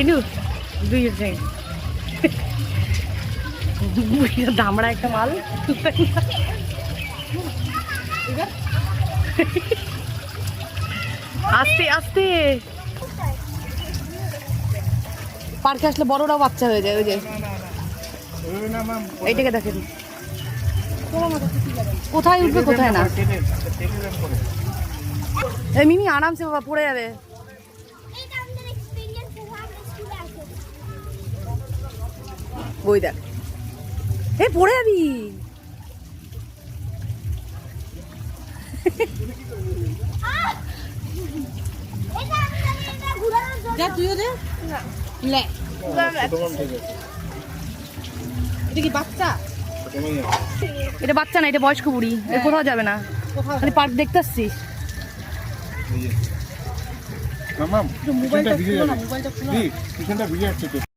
ইনু দামড়া একটা মাল। আস্তে আস্তে পার্কে আসলে বড়রাও বাচ্চা হয়ে যায়। ওই যে এইটাকে দেখেন কোথায় উঠবে কোথায় না। মিমি আরামসে বাবা পড়ে যাবে। ওই দেখ এ পড়ে যাবি। এটা বাচ্চা না, এটা বয়স্ক বুড়ি। এটা কোথাও যাবে না, খালি পার্ক দেখতে আসছিস। মোবাইলটা ভিজে যাচ্ছে।